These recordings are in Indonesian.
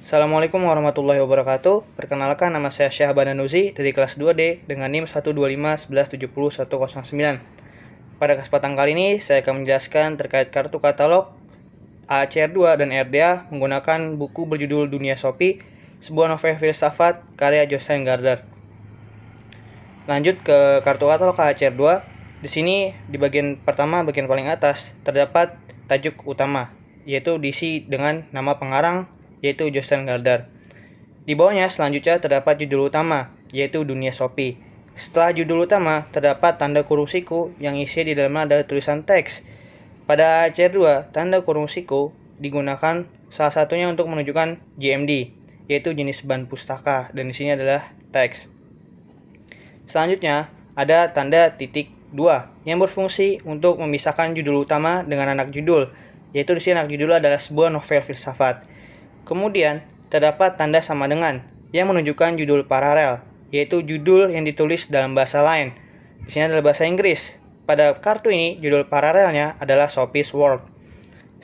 Assalamualaikum warahmatullahi wabarakatuh. Perkenalkan, nama saya Syahban Anuzi dari kelas 2D dengan NIM 12511701109. Pada kesempatan kali ini saya akan menjelaskan terkait kartu katalog ACR2 dan RDA menggunakan buku berjudul Dunia Shopee, sebuah novel filsafat karya Jostein Gaarder. Lanjut ke kartu katalog ACR2. Di sini di bagian pertama, bagian paling atas, terdapat tajuk utama, yaitu diisi dengan nama pengarang, yaitu Jostein Gaarder. Di bawahnya selanjutnya terdapat judul utama, yaitu Dunia Shopee. Setelah judul utama, terdapat tanda kurung siku yang isi di dalamnya ada tulisan teks. Pada ACR2, tanda kurung siku digunakan salah satunya untuk menunjukkan JMD, yaitu jenis bahan pustaka, dan di sini adalah teks. Selanjutnya, ada tanda titik 2 yang berfungsi untuk memisahkan judul utama dengan anak judul, yaitu di sini anak judul adalah sebuah novel filsafat. Kemudian, terdapat tanda sama dengan yang menunjukkan judul paralel, yaitu judul yang ditulis dalam bahasa lain. Di sini adalah bahasa Inggris. Pada kartu ini, judul paralelnya adalah Shoppee's World.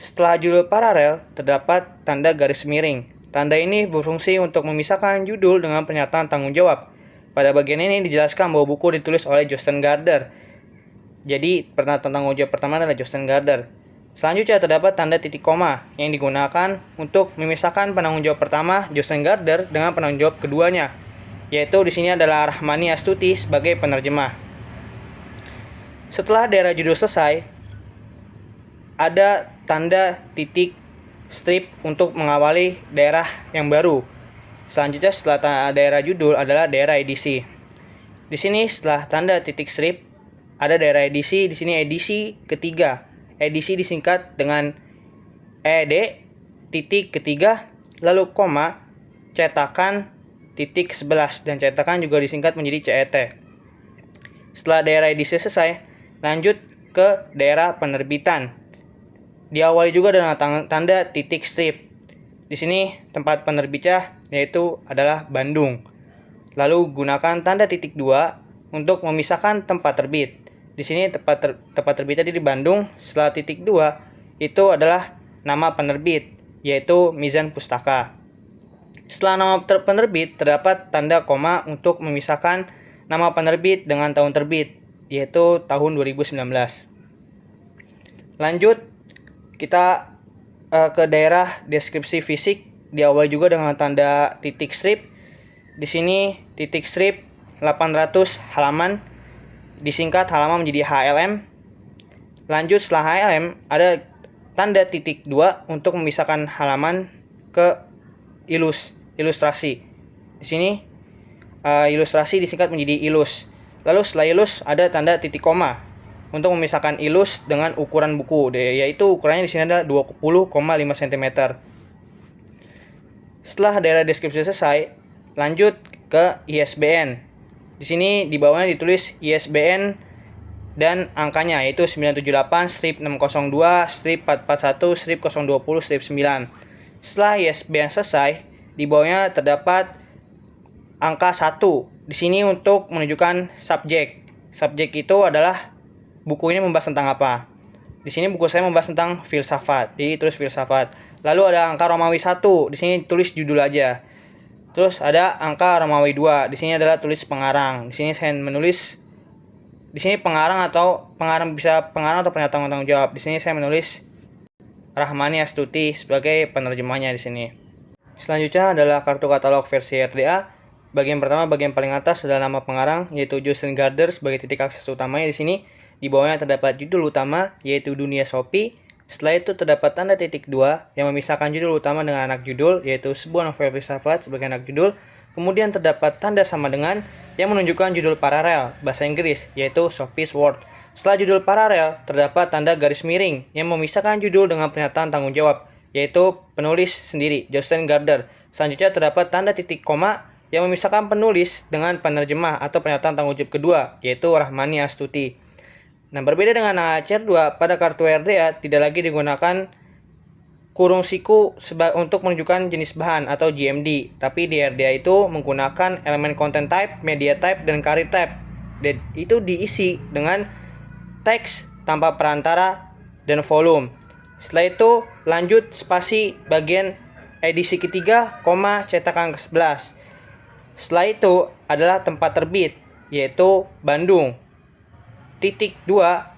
Setelah judul paralel, terdapat tanda garis miring. Tanda ini berfungsi untuk memisahkan judul dengan pernyataan tanggung jawab. Pada bagian ini dijelaskan bahwa buku ditulis oleh Jostein Gaarder. Jadi, pernyataan tanggung jawab pertama adalah Jostein Gaarder. Selanjutnya terdapat tanda titik koma yang digunakan untuk memisahkan penanggung jawab pertama Jostein Gaarder dengan penanggung jawab keduanya, yaitu di sini adalah Rahmani Astuti sebagai penerjemah. Setelah daerah judul selesai, ada tanda titik strip untuk mengawali daerah yang baru. Selanjutnya setelah daerah judul adalah daerah edisi. Di sini setelah tanda titik strip ada daerah edisi, di sini edisi ketiga. Edisi disingkat dengan ED titik ketiga, lalu koma, cetakan titik 11, dan cetakan juga disingkat menjadi CET. Setelah daerah edisi selesai, lanjut ke daerah penerbitan. Diawali juga dengan tanda titik strip. Di sini tempat penerbitnya yaitu adalah Bandung. Lalu gunakan tanda titik 2 untuk memisahkan tempat terbit. Di sini tempat terbitnya di Bandung. Setelah titik 2 itu adalah nama penerbit, yaitu Mizan Pustaka. Setelah nama penerbit terdapat tanda koma untuk memisahkan nama penerbit dengan tahun terbit, yaitu tahun 2019. Lanjut kita ke daerah deskripsi fisik. Diawali juga dengan tanda titik strip. Di sini titik strip 800 halaman, disingkat halaman menjadi HLM. Lanjut setelah HLM ada tanda titik 2 untuk memisahkan halaman ke ilustrasi. Di sini ilustrasi disingkat menjadi ilus. Lalu setelah ilus ada tanda titik koma untuk memisahkan ilus dengan ukuran buku, yaitu ukurannya di sini adalah 20,5 cm. Setelah daerah deskripsi selesai, lanjut ke ISBN. Di sini di bawahnya ditulis ISBN dan angkanya, yaitu 978-602-441-020-9. Setelah ISBN selesai, di bawahnya terdapat angka 1. Di sini untuk menunjukkan subjek. Subjek itu adalah buku ini membahas tentang apa. Di sini buku saya membahas tentang filsafat, jadi tulis filsafat. Lalu ada angka Romawi 1, di sini tulis judul aja. Terus ada angka Romawi 2, di sini adalah tulis pengarang. Di sini saya menulis, di sini pengarang atau pengarang atau pernyataan tanggung jawab. Di sini saya menulis Rahmani Astuti sebagai penerjemahnya di sini. Selanjutnya adalah kartu katalog versi RDA. Bagian pertama, bagian paling atas adalah nama pengarang, yaitu Jostein Gaarder sebagai titik akses utamanya di sini. Di bawahnya terdapat judul utama, yaitu Dunia Shopee. Setelah itu terdapat tanda titik 2 yang memisahkan judul utama dengan anak judul, yaitu sebuah novel filsafat sebagai anak judul. Kemudian terdapat tanda sama dengan yang menunjukkan judul paralel bahasa Inggris, yaitu Shoppee's World. Setelah judul paralel, terdapat tanda garis miring yang memisahkan judul dengan pernyataan tanggung jawab, yaitu penulis sendiri, Jostein Gaarder. Selanjutnya terdapat tanda titik koma yang memisahkan penulis dengan penerjemah atau pernyataan tanggung jawab kedua, yaitu Rahmani Astuti. Nah, berbeda dengan ACR2, pada kartu RDA tidak lagi digunakan kurung siku untuk menunjukkan jenis bahan atau GMD, tapi di RDA itu menggunakan elemen content type, media type, dan career type. Dan itu diisi dengan teks tanpa perantara dan volume. Setelah itu lanjut spasi bagian edisi ketiga, cetakan ke-11. Setelah itu adalah tempat terbit, yaitu Bandung. Titik 2,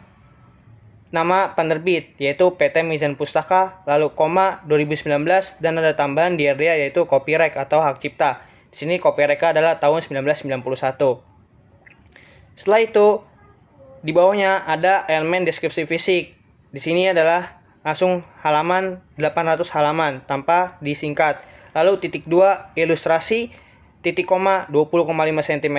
nama penerbit, yaitu PT Mizan Pustaka, lalu 2019, dan ada tambahan di RDA yaitu copyright atau hak cipta. Di sini copyright adalah tahun 1991. Setelah itu, di bawahnya ada elemen deskripsi fisik. Di sini adalah langsung halaman 800 halaman tanpa disingkat. Lalu titik 2, ilustrasi, titik koma 20,5 cm.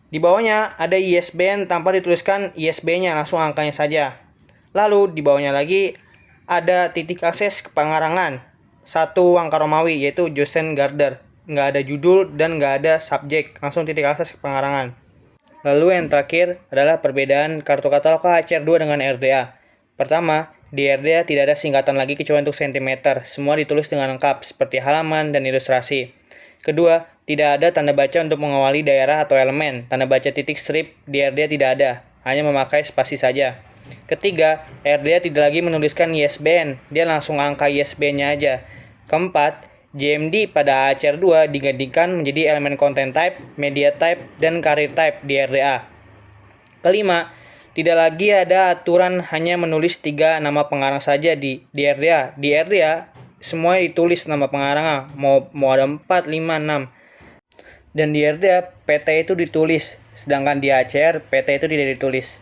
Di bawahnya ada ISBN tanpa dituliskan ISBN-nya, langsung angkanya saja. Lalu di bawahnya lagi ada titik akses ke pengarangan, satu angka Romawi yaitu Jostein Gaarder. Nggak ada judul dan nggak ada subjek, langsung titik akses ke pengarangan. Lalu yang terakhir adalah perbedaan kartu katalog HCR2 dengan RDA. Pertama, di RDA tidak ada singkatan lagi kecuali untuk sentimeter, semua ditulis dengan lengkap seperti halaman dan ilustrasi. Kedua, tidak ada tanda baca untuk mengawali daerah atau elemen. Tanda baca titik strip di RDA tidak ada, hanya memakai spasi saja. Ketiga, RDA tidak lagi menuliskan ISBN, dia langsung angka ISBN-nya aja. Keempat, JMD pada HCR2 digantikan menjadi elemen content type, media type, dan career type di RDA. Kelima, tidak lagi ada aturan hanya menulis 3 nama pengarang saja di RDA. Di RDA, semua ditulis nama pengarangnya, mau ada 4, 5, 6. Dan di RDA, PT itu ditulis, sedangkan di HCR, PT itu tidak ditulis.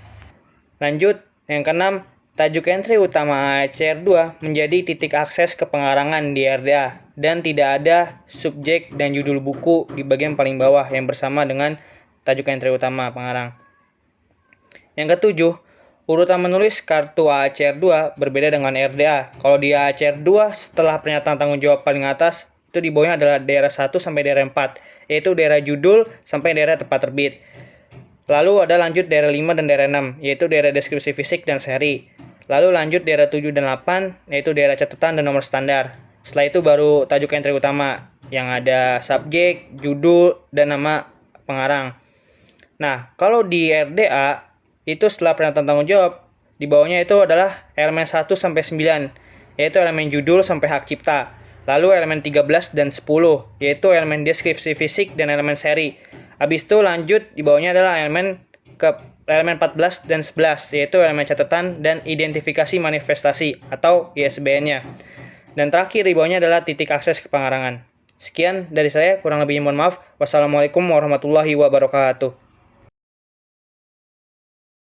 Lanjut, yang keenam, tajuk entry utama HCR2 menjadi titik akses ke pengarangan di RDA, dan tidak ada subjek dan judul buku di bagian paling bawah yang bersama dengan tajuk entry utama pengarang. Yang ketujuh, urutan menulis kartu HCR2 berbeda dengan RDA. Kalau di HCR2 setelah pernyataan tanggung jawab paling atas, itu di bawahnya adalah daerah 1 sampai daerah 4, yaitu daerah judul sampai daerah tempat terbit. Lalu ada lanjut daerah 5 dan daerah 6, yaitu daerah deskripsi fisik dan seri. Lalu lanjut daerah 7 dan 8, yaitu daerah catatan dan nomor standar. Setelah itu baru tajuk entry utama, yang ada subjek, judul, dan nama pengarang. Nah, kalau di RDA, itu setelah pernyataan tanggung jawab, di bawahnya itu adalah elemen 1 sampai 9, yaitu elemen judul sampai hak cipta. Lalu elemen 13 dan 10, yaitu elemen deskripsi fisik dan elemen seri. Habis itu lanjut di bawahnya adalah elemen 14 dan 11, yaitu elemen catatan dan identifikasi manifestasi atau ISBN-nya. Dan terakhir di bawahnya adalah titik akses ke pengarangan. Sekian dari saya, kurang lebihnya mohon maaf. Wassalamualaikum warahmatullahi wabarakatuh.